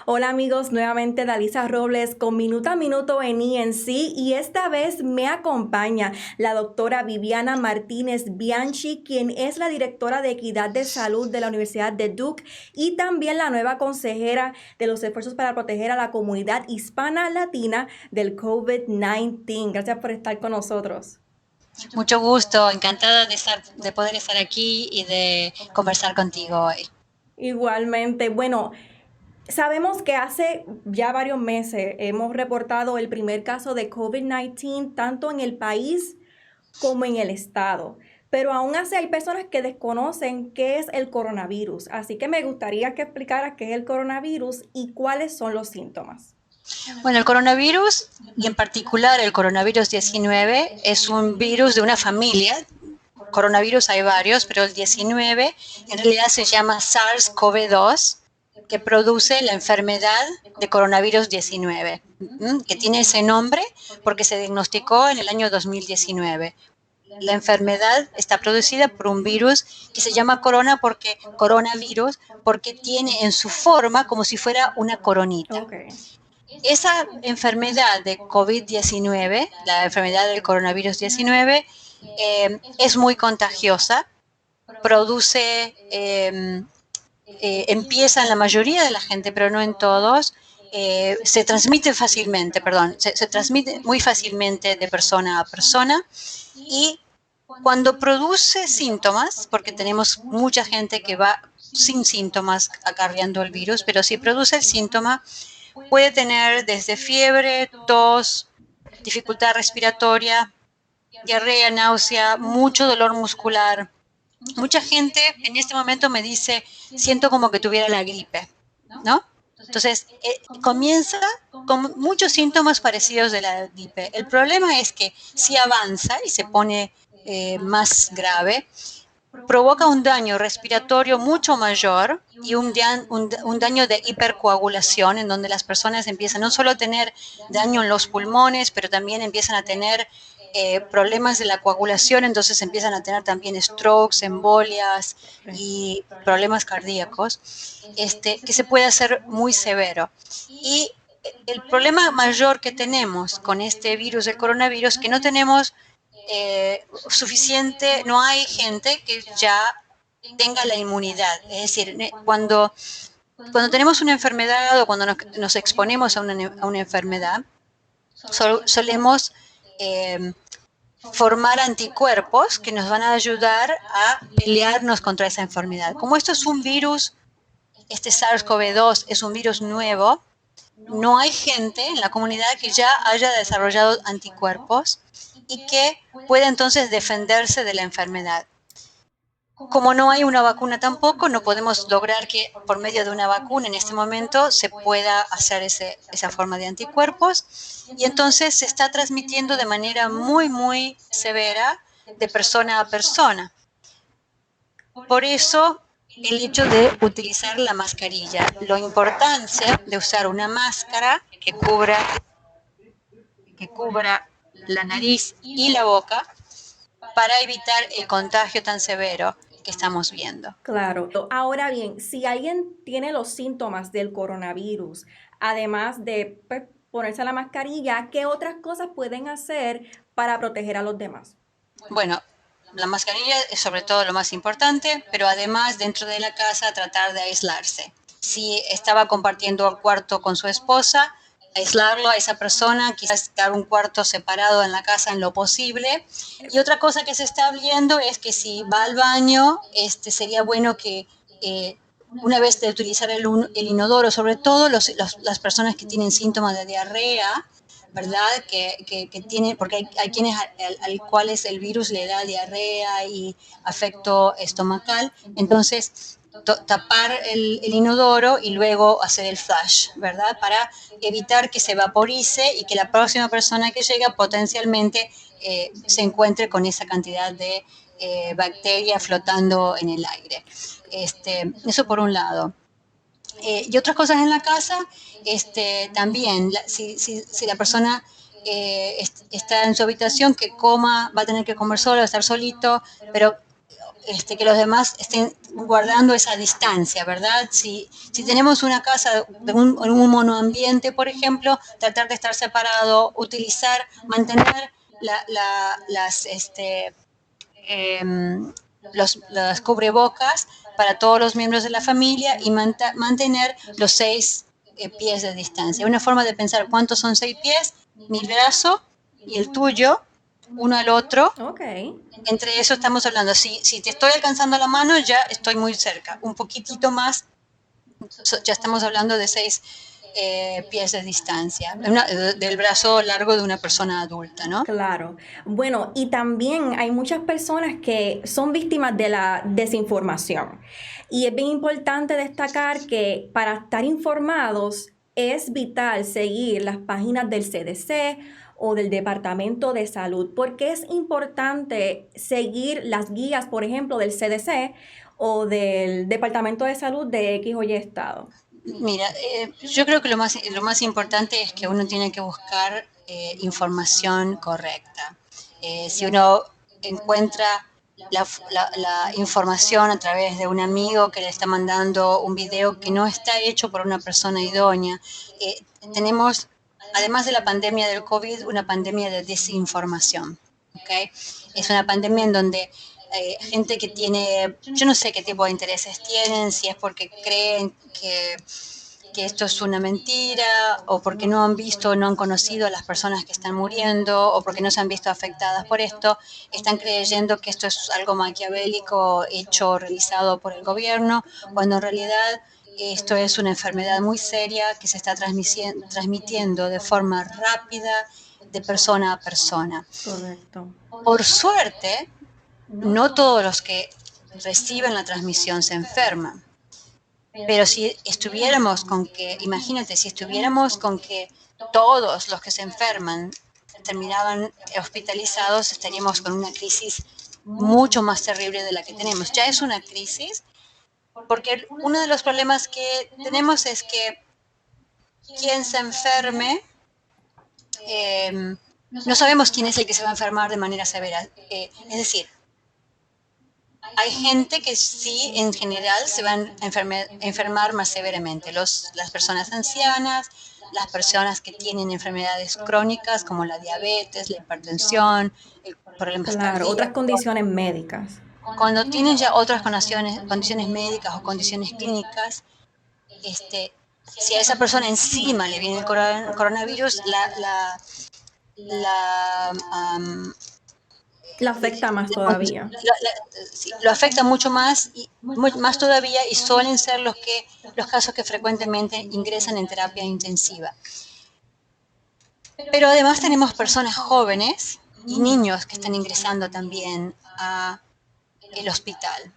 Hola amigos, nuevamente Dalisa Robles con Minuto a Minuto en ENC y esta vez me acompaña la doctora Viviana Martínez Bianchi, quien es la directora de Equidad de Salud de la Universidad de Duke y también la nueva consejera de los esfuerzos para proteger a la comunidad hispana latina del COVID-19. Gracias por estar con nosotros. Mucho gusto, encantada de poder estar aquí y de conversar contigo hoy. Igualmente, bueno, sabemos que hace ya varios meses hemos reportado el primer caso de COVID-19 tanto en el país como en el estado, pero aún así hay personas que desconocen qué es el coronavirus, así que me gustaría que explicaras qué es el coronavirus y cuáles son los síntomas. Bueno, el coronavirus, y en particular el coronavirus 19, es un virus de una familia. Coronavirus hay varios, pero el 19 en realidad se llama SARS-CoV-2, que produce la enfermedad de coronavirus 19, que tiene ese nombre porque se diagnosticó en el año 2019. La enfermedad está producida por un virus que se llama coronavirus porque tiene en su forma como si fuera una coronita. Ok. Esa enfermedad de COVID-19, la enfermedad del coronavirus 19, es muy contagiosa, produce, empieza en la mayoría de la gente, pero no en todos, se transmite fácilmente, se transmite muy fácilmente de persona a persona y cuando produce síntomas, porque tenemos mucha gente que va sin síntomas acarreando el virus, pero si produce el síntoma, puede tener desde fiebre, tos, dificultad respiratoria, diarrea, náusea, mucho dolor muscular. Mucha gente en este momento me dice, siento como que tuviera la gripe, ¿no? Entonces, comienza con muchos síntomas parecidos de la gripe. El problema es que si avanza y se pone más grave, provoca un daño respiratorio mucho mayor y un daño de hipercoagulación, en donde las personas empiezan no solo a tener daño en los pulmones, pero también empiezan a tener problemas de la coagulación, entonces empiezan a tener también strokes, embolias y problemas cardíacos, que se puede hacer muy severo. Y el problema mayor que tenemos con este virus del coronavirus es que no tenemos suficiente, no hay gente que ya tenga la inmunidad. Es decir, cuando tenemos una enfermedad o cuando nos exponemos a una enfermedad, solemos eh, formar anticuerpos que nos van a ayudar a pelearnos contra esa enfermedad. Como esto es un virus, este SARS-CoV-2 es un virus nuevo, no hay gente en la comunidad que ya haya desarrollado anticuerpos y que pueda entonces defenderse de la enfermedad. Como no hay una vacuna tampoco, no podemos lograr que por medio de una vacuna en este momento se pueda hacer esa forma de anticuerpos y entonces se está transmitiendo de manera muy, muy severa de persona a persona. Por eso el hecho de utilizar la mascarilla, la importancia de usar una máscara que cubra la nariz y la boca para evitar el contagio tan severo que estamos viendo. Claro. Ahora bien, si alguien tiene los síntomas del coronavirus, además de pues, ponerse la mascarilla, ¿qué otras cosas pueden hacer para proteger a los demás? Bueno, la mascarilla es sobre todo lo más importante, pero además dentro de la casa tratar de aislarse. Si estaba compartiendo el cuarto con su esposa, aislarlo a esa persona, quizás dar un cuarto separado en la casa en lo posible. Y otra cosa que se está viendo es que si va al baño, sería bueno que una vez de utilizar el inodoro, sobre todo las personas que tienen síntomas de diarrea, ¿verdad? Que tiene, porque hay quienes al cuales el virus le da diarrea y afecto estomacal, entonces tapar el inodoro y luego hacer el flush, ¿verdad? Para evitar que se vaporice y que la próxima persona que llega potencialmente se encuentre con esa cantidad de bacterias flotando en el aire. Eso por un lado. Y otras cosas en la casa, también, si la persona está en su habitación, que coma, va a tener que comer solo, estar solito, pero que los demás estén guardando esa distancia, ¿verdad? Si tenemos una casa en un monoambiente, por ejemplo, tratar de estar separado, utilizar, mantener las, las cubrebocas para todos los miembros de la familia y mantener los 6 pies de distancia. Una forma de pensar cuántos son 6 pies, mi brazo y el tuyo, uno al otro. Ok. Entre eso estamos hablando. Si te estoy alcanzando la mano, ya estoy muy cerca. Un poquitito más, ya estamos hablando de 6 pies de distancia, del brazo largo de una persona adulta, ¿no? Claro. Bueno, y también hay muchas personas que son víctimas de la desinformación. Y es bien importante destacar que para estar informados es vital seguir las páginas del CDC o del Departamento de Salud, porque es importante seguir las guías, por ejemplo, del CDC o del Departamento de Salud de X o Y estado. Mira, yo creo que lo más importante es que uno tiene que buscar información correcta. Si uno encuentra la información a través de un amigo que le está mandando un video que no está hecho por una persona idónea, tenemos, además de la pandemia del COVID, una pandemia de desinformación. ¿Okay? Es una pandemia en donde gente que tiene, yo no sé qué tipo de intereses tienen, si es porque creen que esto es una mentira, o porque no han visto, no han conocido a las personas que están muriendo, o porque no se han visto afectadas por esto, están creyendo que esto es algo maquiavélico hecho, realizado por el gobierno, cuando en realidad esto es una enfermedad muy seria que se está transmitiendo de forma rápida de persona a persona. Correcto. Por suerte, no todos los que reciben la transmisión se enferman. Pero si estuviéramos con que, imagínate, si estuviéramos con que todos los que se enferman terminaban hospitalizados, estaríamos con una crisis mucho más terrible de la que tenemos. Ya es una crisis, porque uno de los problemas que tenemos es que quien se enferme, no sabemos quién es el que se va a enfermar de manera severa. Es decir, hay gente que sí, en general, se van a enfermar más severamente. Las personas ancianas, las personas que tienen enfermedades crónicas como la diabetes, la hipertensión, problemas Claro, otras cardíacos. condiciones médicas. Cuando tienen ya otras condiciones médicas o condiciones clínicas, si a esa persona encima le viene el coronavirus, la La afecta más todavía. sí, lo afecta mucho más y más todavía, y suelen ser los casos que frecuentemente ingresan en terapia intensiva. Pero además tenemos personas jóvenes y niños que están ingresando también al hospital.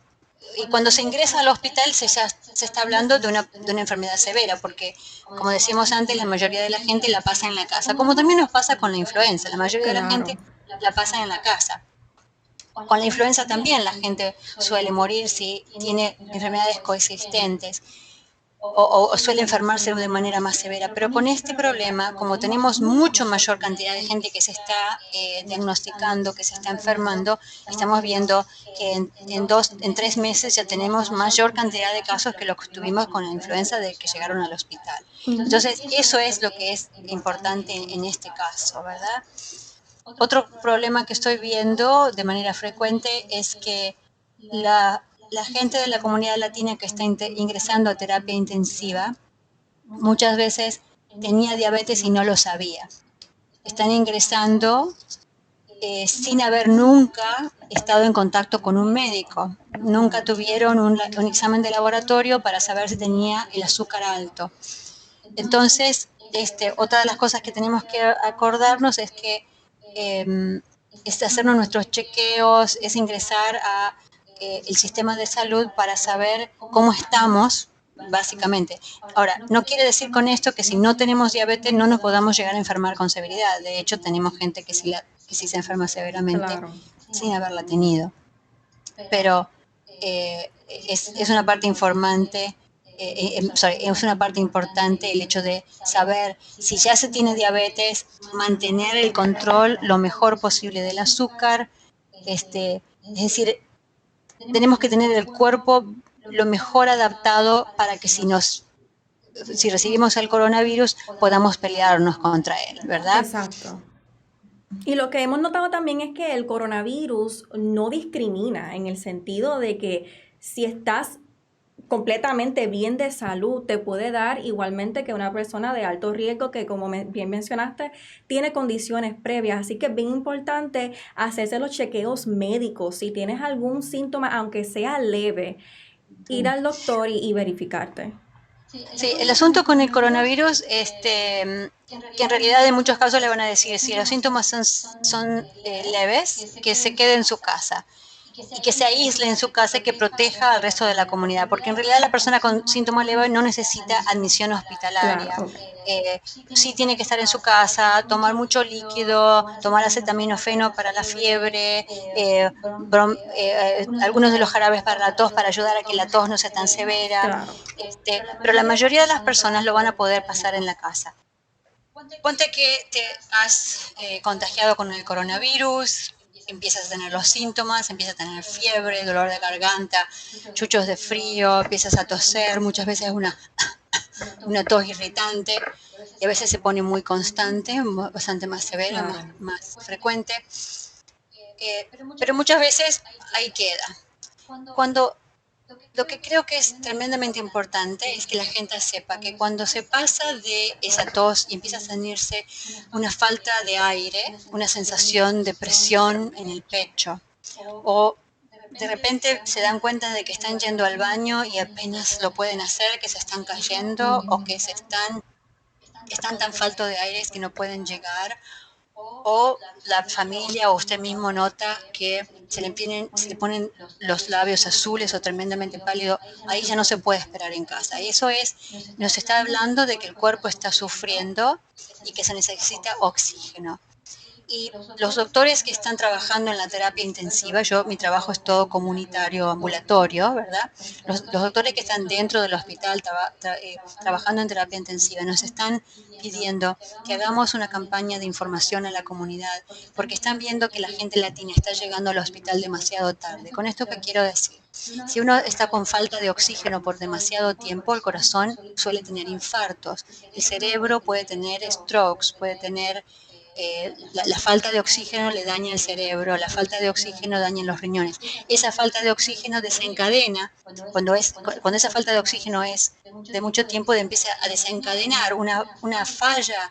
Y cuando se ingresa al hospital se está hablando de una enfermedad severa, porque, como decíamos antes, la mayoría de la gente la pasa en la casa, como también nos pasa con la influenza, la mayoría de la Claro. gente la pasa en la casa. Con la influenza también la gente suele morir si tiene enfermedades coexistentes o suele enfermarse de manera más severa. Pero con este problema, como tenemos mucho mayor cantidad de gente que se está diagnosticando, que se está enfermando, estamos viendo que en 3 meses ya tenemos mayor cantidad de casos que los que tuvimos con la influenza de que llegaron al hospital. Entonces, eso es lo que es importante en este caso, ¿verdad? Otro problema que estoy viendo de manera frecuente es que la gente de la comunidad latina que está ingresando a terapia intensiva muchas veces tenía diabetes y no lo sabía. Están ingresando sin haber nunca estado en contacto con un médico. Nunca tuvieron un examen de laboratorio para saber si tenía el azúcar alto. Entonces, otra de las cosas que tenemos que acordarnos es que es hacernos nuestros chequeos, es ingresar a el sistema de salud para saber cómo estamos, básicamente. Ahora, no quiere decir con esto que si no tenemos diabetes no nos podamos llegar a enfermar con severidad. De hecho, tenemos gente que sí se enferma severamente Claro. sin haberla tenido. Pero es una parte informante. Es una parte importante el hecho de saber si ya se tiene diabetes, mantener el control lo mejor posible del azúcar, es decir, tenemos que tener el cuerpo lo mejor adaptado para que si recibimos el coronavirus podamos pelearnos contra él, ¿verdad? Exacto. Y lo que hemos notado también es que el coronavirus no discrimina en el sentido de que si estás completamente bien de salud, te puede dar igualmente que una persona de alto riesgo que, como bien mencionaste, tiene condiciones previas. Así que es bien importante hacerse los chequeos médicos. Si tienes algún síntoma, aunque sea leve, ir al doctor y verificarte. Sí, el asunto con el coronavirus, que en realidad en muchos casos le van a decir, si los síntomas son leves, que se quede en su casa y que se aísle en su casa y que proteja al resto de la comunidad, porque en realidad la persona con síntomas leves no necesita admisión hospitalaria. Claro, ok. Sí tiene que estar en su casa, tomar mucho líquido, tomar acetaminofeno para la fiebre, algunos de los jarabes para la tos para ayudar a que la tos no sea tan severa, Claro. pero la mayoría de las personas lo van a poder pasar en la casa. Ponte que te has contagiado con el coronavirus, empiezas a tener los síntomas, empiezas a tener fiebre, dolor de garganta, chuchos de frío, empiezas a toser, muchas veces una tos irritante y a veces se pone muy constante, bastante más severa, Claro. más frecuente, pero muchas veces ahí queda. Cuando Lo que creo que es tremendamente importante es que la gente sepa que cuando se pasa de esa tos y empieza a sentirse una falta de aire, una sensación de presión en el pecho, o de repente se dan cuenta de que están yendo al baño y apenas lo pueden hacer, que se están cayendo o que están tan faltos de aire que no pueden llegar, o la familia o usted mismo nota que se le ponen los labios azules o tremendamente pálido, ahí ya no se puede esperar en casa. Y eso nos está hablando de que el cuerpo está sufriendo y que se necesita oxígeno. Y los doctores que están trabajando en la terapia intensiva, mi trabajo es todo comunitario, ambulatorio, ¿verdad? Los doctores que están dentro del hospital trabajando en terapia intensiva nos están pidiendo que hagamos una campaña de información a la comunidad, porque están viendo que la gente latina está llegando al hospital demasiado tarde. ¿Con esto qué quiero decir? Si uno está con falta de oxígeno por demasiado tiempo, el corazón suele tener infartos, el cerebro puede tener strokes, puede tener la falta de oxígeno le daña el cerebro, la falta de oxígeno daña los riñones. Esa falta de oxígeno desencadena, cuando esa falta de oxígeno es de mucho tiempo, empieza a desencadenar una falla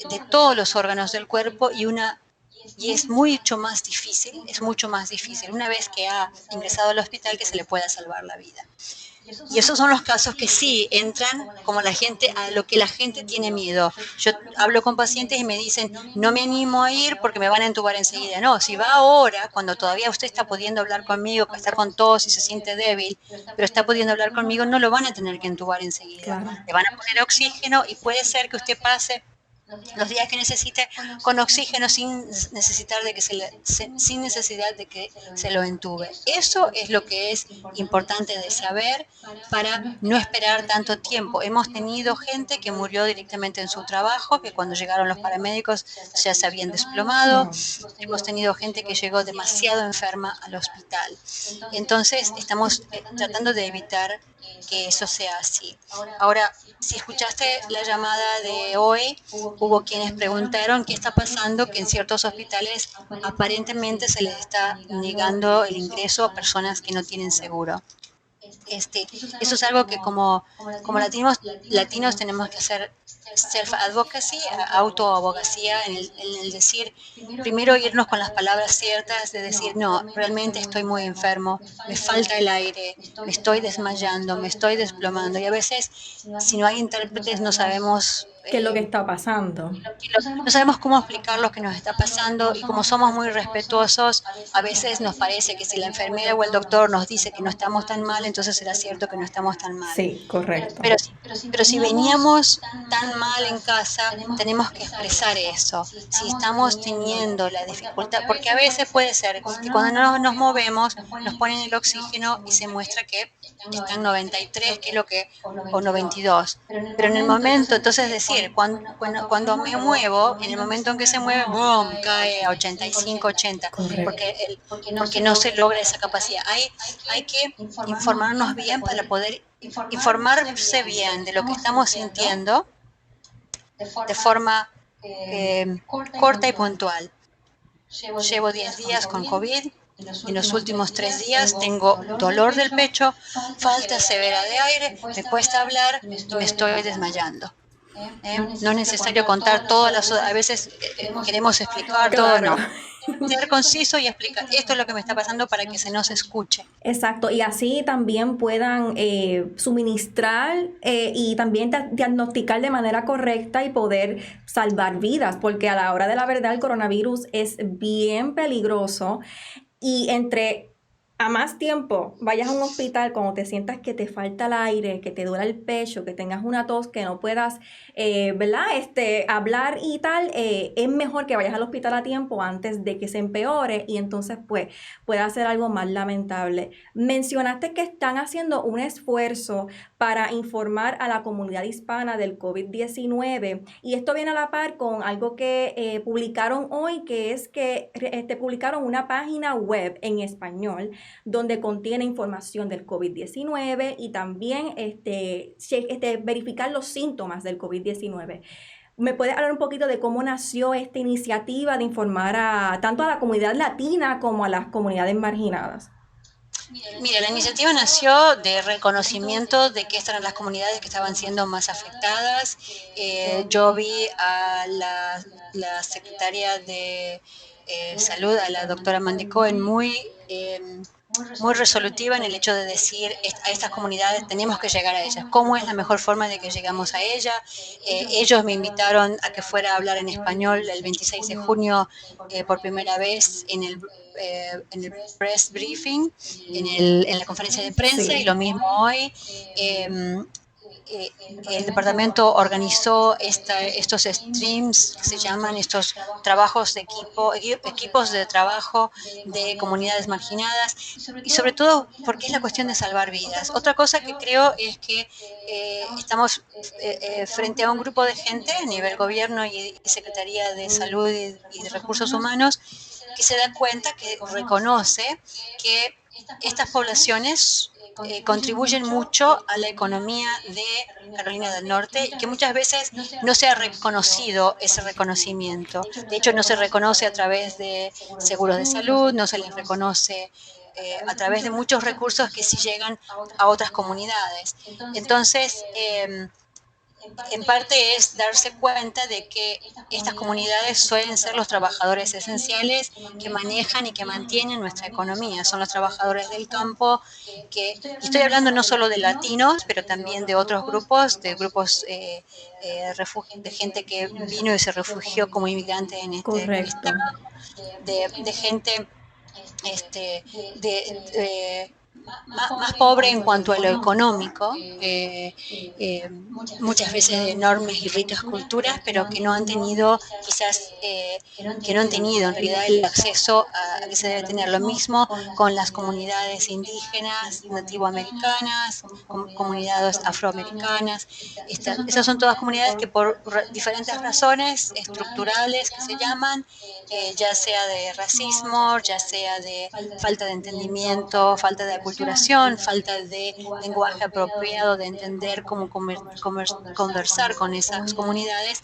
de todos los órganos del cuerpo y es mucho más difícil una vez que ha ingresado al hospital que se le pueda salvar la vida. Y esos son los casos que sí entran como a lo que la gente tiene miedo. Yo hablo con pacientes y me dicen, no me animo a ir porque me van a entubar enseguida. No, si va ahora, cuando todavía usted está pudiendo hablar conmigo, está con tos y se siente débil, pero está pudiendo hablar conmigo, no lo van a tener que entubar enseguida. Claro. Le van a poner oxígeno y puede ser que usted pase los días que necesite con oxígeno sin necesidad de que se lo entube. Eso es lo que es importante de saber para no esperar tanto tiempo. Hemos tenido gente que murió directamente en su trabajo, que cuando llegaron los paramédicos ya se habían desplomado. Hemos tenido gente que llegó demasiado enferma al hospital. Entonces estamos tratando de evitar que eso sea así. Ahora, si escuchaste la llamada de hoy, hubo quienes preguntaron qué está pasando, que en ciertos hospitales aparentemente se les está negando el ingreso a personas que no tienen seguro. Eso es algo que como latinos tenemos que hacer self-advocacy, autoabogacía, en el decir, primero irnos con las palabras ciertas, de decir, no, realmente estoy muy enfermo, me falta el aire, me estoy desmayando, me estoy desplomando. Y a veces, si no hay intérpretes, no sabemos ¿Qué es lo que está pasando? no sabemos cómo explicar lo que nos está pasando y como somos muy respetuosos, a veces nos parece que si la enfermera o el doctor nos dice que no estamos tan mal, entonces entonces será cierto que no estamos tan mal. Sí, correcto. Pero si veníamos tan mal en casa, tenemos que expresar eso. Si estamos teniendo la dificultad, porque a veces puede ser que cuando no nos movemos, nos ponen el oxígeno y se muestra que está en 93, que es lo que, o 92. Pero en el momento, entonces decir, cuando me muevo, en el momento en que se mueve, ¡boom!, cae a 85, 80, Correcto. porque no se logra esa capacidad. Hay que informarnos bien para poder informarse bien de lo que estamos sintiendo de forma corta y puntual. Llevo 10 días con COVID. En los últimos 3 días tengo dolor del pecho, falta severa de aire, me cuesta hablar y me estoy desmayando. No es necesario contar todas las... A veces queremos explicar todo, Claro. no. Ser conciso y explicar, esto es lo que me está pasando para que se nos escuche. Exacto, y así también puedan suministrar y también diagnosticar de manera correcta y poder salvar vidas, porque a la hora de la verdad el coronavirus es bien peligroso y entre a más tiempo vayas a un hospital cuando te sientas que te falta el aire, que te duele el pecho, que tengas una tos, que no puedas, ¿verdad? Hablar y tal, es mejor que vayas al hospital a tiempo antes de que se empeore y entonces pues pueda ser algo más lamentable. Mencionaste que están haciendo un esfuerzo para informar a la comunidad hispana del COVID-19 y esto viene a la par con algo que publicaron hoy, que es que publicaron una página web en español donde contiene información del COVID-19 y también verificar los síntomas del COVID-19. ¿Me puedes hablar un poquito de cómo nació esta iniciativa de informar tanto a la comunidad latina como a las comunidades marginadas? Mira, la iniciativa nació de reconocimiento de que estas eran las comunidades que estaban siendo más afectadas. Yo vi a la secretaria de Salud, a la doctora Mandy Cohen, muy resolutiva en el hecho de decir a estas comunidades tenemos que llegar a ellas. ¿Cómo es la mejor forma de que llegamos a ella? Ellos me invitaron a que fuera a hablar en español el 26 de junio por primera vez en el press briefing, en la conferencia de prensa, Sí. y lo mismo hoy. El departamento organizó estos streams, que se llaman estos trabajos de equipos de trabajo de comunidades marginadas, y sobre todo porque es la cuestión de salvar vidas. Otra cosa que creo es que estamos frente a un grupo de gente a nivel gobierno y Secretaría de Salud y de Recursos Humanos que se da cuenta, que reconoce que estas poblaciones contribuyen mucho a la economía de Carolina del Norte y que muchas veces no se ha reconocido ese reconocimiento. De hecho, no se reconoce a través de seguros de salud, no se les reconoce a través de muchos recursos que sí llegan a otras comunidades. Entonces, en parte es darse cuenta de que estas comunidades suelen ser los trabajadores esenciales que manejan y que mantienen nuestra economía. Son los trabajadores del campo y estoy hablando no solo de latinos, pero también de otros grupos, de gente que vino y se refugió como inmigrante en este estado, de gente más pobre en cuanto a lo económico, muchas veces de enormes y ricas culturas, pero que no han tenido, quizás, que no han tenido en realidad el acceso a que se debe tener. Lo mismo con las comunidades indígenas, nativoamericanas, comunidades afroamericanas. Esas son todas comunidades que por diferentes razones estructurales que se llaman, ya sea de racismo, ya sea de falta de entendimiento, falta de aculturación, falta de lenguaje apropiado, de entender cómo conversar con esas comunidades,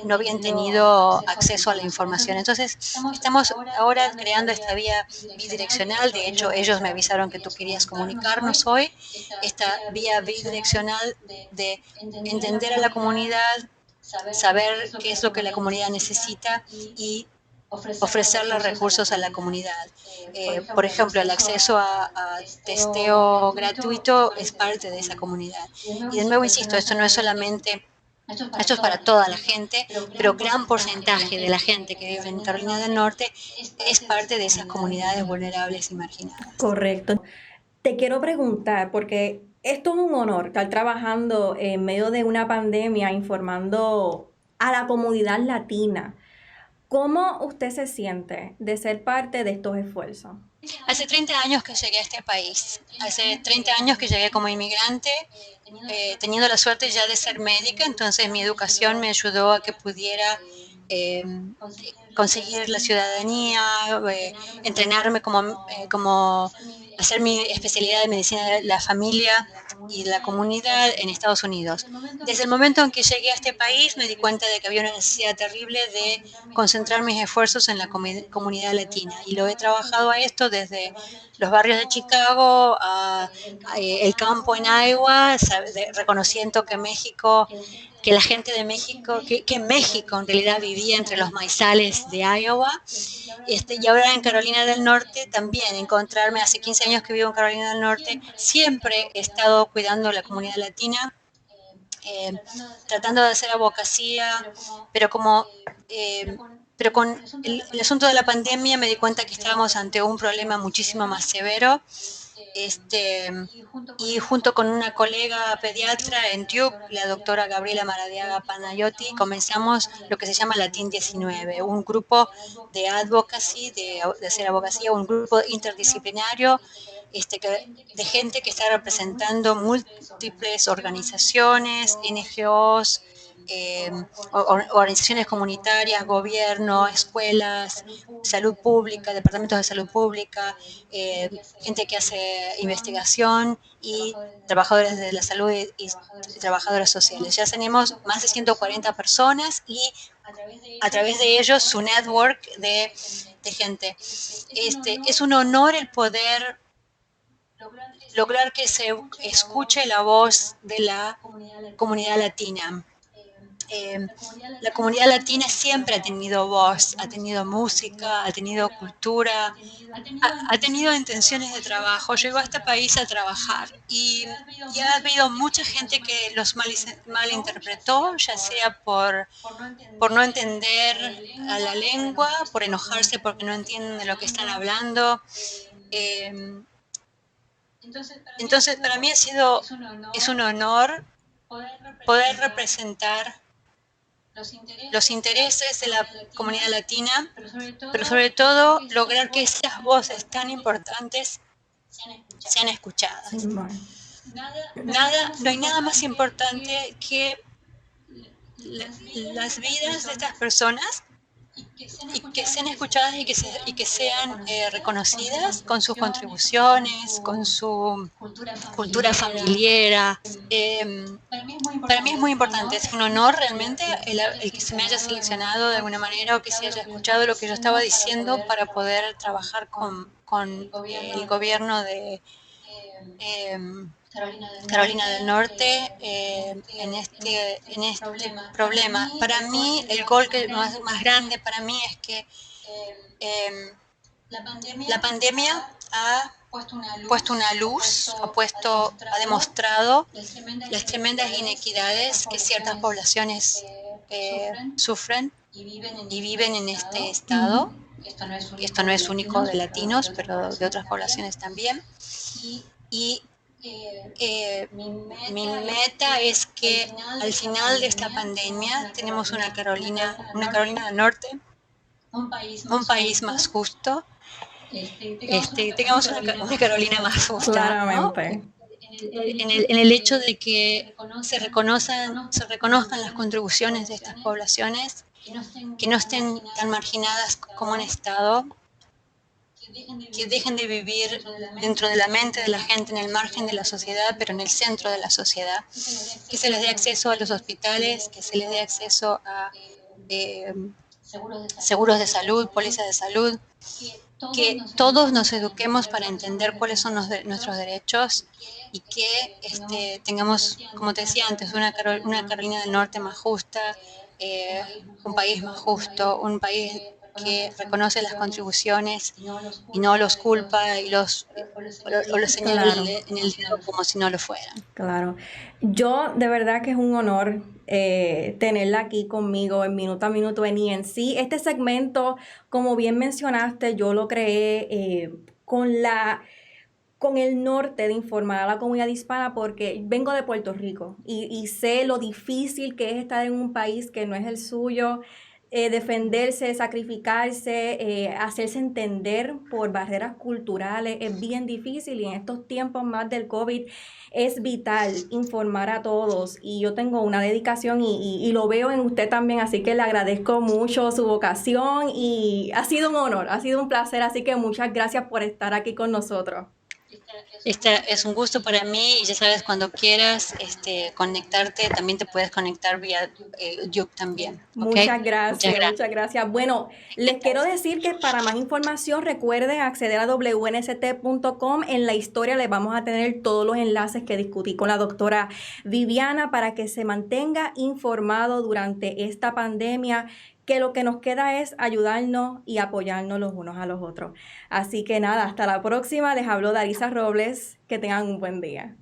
no habían tenido acceso a la información. Entonces, estamos ahora creando esta vía bidireccional. De hecho, ellos me avisaron que tú querías comunicarnos hoy, esta vía bidireccional de entender a la comunidad, saber qué es lo que la comunidad necesita y ofrecerle recursos a la comunidad. Por ejemplo, el acceso a testeo gratuito es parte de esa comunidad. Y de nuevo, insisto, esto no es solamente, esto es para toda la gente, pero gran porcentaje de la gente que vive en Carolina del Norte es parte de esas comunidades vulnerables y marginadas. Correcto. Te quiero preguntar, porque esto es un honor estar trabajando en medio de una pandemia, informando a la comunidad latina. ¿Cómo usted se siente de ser parte de estos esfuerzos? Hace 30 años que llegué a este país, hace 30 años que llegué como inmigrante, teniendo la suerte ya de ser médica, entonces mi educación me ayudó a que pudiera eh, conseguir la ciudadanía, entrenarme como hacer mi especialidad de medicina de la familia y la comunidad en Estados Unidos. Desde el momento en que llegué a este país me di cuenta de que había una necesidad terrible de concentrar mis esfuerzos en la comunidad latina y lo he trabajado a esto desde los barrios de Chicago a el campo en Iowa, reconociendo que México, que la gente de México, que México en realidad vivía entre los maizales de Iowa. Y ahora en Carolina del Norte también encontrarme, hace 15 años que vivo en Carolina del Norte, siempre he estado cuidando la comunidad latina, eh, tratando de hacer abogacía, pero como pero con el asunto de la pandemia me di cuenta que estábamos ante un problema muchísimo más severo. Este, y junto con una colega pediatra en Duke, la doctora Gabriela Maradiaga Panayotti, comenzamos lo que se llama Latin 19, un grupo de advocacy, de hacer abogacía, un grupo interdisciplinario de gente que está representando múltiples organizaciones, NGOs, eh, organizaciones comunitarias, gobierno, escuelas, salud pública, departamentos de salud pública, gente que hace investigación y trabajadores de la salud y trabajadoras sociales. Ya tenemos más de 140 personas y a través de ellos su network de gente. Es un honor el poder lograr que se escuche la voz de la comunidad latina. Eh, la comunidad latina siempre ha tenido voz, ha tenido música, ha tenido cultura, ha tenido intenciones de trabajo, llegó a este país a trabajar y ha habido mucha gente que los malinterpretó, ya sea por no entender a la lengua, por enojarse porque no entienden de lo que están hablando. Eh, entonces, para mí es un honor poder representar los intereses de la comunidad latina, pero sobre todo lograr que esas voces tan importantes sean escuchadas. No hay nada más importante que las vidas de estas personas y que sean escuchadas y que sean reconocidas con sus contribuciones, con su cultura familiar. Para mí es muy importante, es un honor realmente el que se me haya seleccionado de alguna manera o que se haya escuchado lo que yo estaba diciendo para poder trabajar con el gobierno de eh, Carolina del Norte en este problema. Para mí, el gol más grande para mí es que eh, la pandemia ha puesto una luz, ha demostrado las tremendas inequidades que ciertas poblaciones sufren y viven en este estado. Esto no es único de latinos, pero de otras poblaciones también. Y mi meta es que al final de esta pandemia tenemos una Carolina del Norte, un país más justo, tengamos una Carolina más justa, ¿no? Claramente. En el hecho de que se reconozcan las contribuciones de estas poblaciones, que no estén tan marginadas como un Estado, que dejen de vivir dentro de la mente de la gente, en el margen de la sociedad, pero en el centro de la sociedad, que se les dé acceso a los hospitales, que se les dé acceso a eh, seguros de salud, pólizas de salud, que todos nos eduquemos para entender cuáles son nuestros derechos y que tengamos, como te decía antes, una Carolina del Norte más justa, un país más justo, un país que reconoce las contribuciones y no los culpa o los señala Claro. en el dedo como si no lo fueran. Claro. Yo de verdad que es un honor tenerla aquí conmigo en Minuto a Minuto en INC. Este segmento, como bien mencionaste, yo lo creé con con el norte de informar a la comunidad hispana porque vengo de Puerto Rico y sé lo difícil que es estar en un país que no es el suyo, defenderse, sacrificarse, hacerse entender por barreras culturales es bien difícil y en estos tiempos más del COVID es vital informar a todos y yo tengo una dedicación y lo veo en usted también, así que le agradezco mucho su vocación y ha sido un honor, ha sido un placer, así que muchas gracias por estar aquí con nosotros. Es un gusto para mí y ya sabes, cuando quieras conectarte, también te puedes conectar vía YouTube también, ¿ok? Muchas Muchas gracias, gracias. muchas gracias. Bueno, les quiero decir que para más información recuerden acceder a wnst.com. En la historia les vamos a tener todos los enlaces que discutí con la doctora Viviana para que se mantenga informado durante esta pandemia, que lo que nos queda es ayudarnos y apoyarnos los unos a los otros. Así que nada, hasta la próxima. Les habló Darisa Robles. Que tengan un buen día.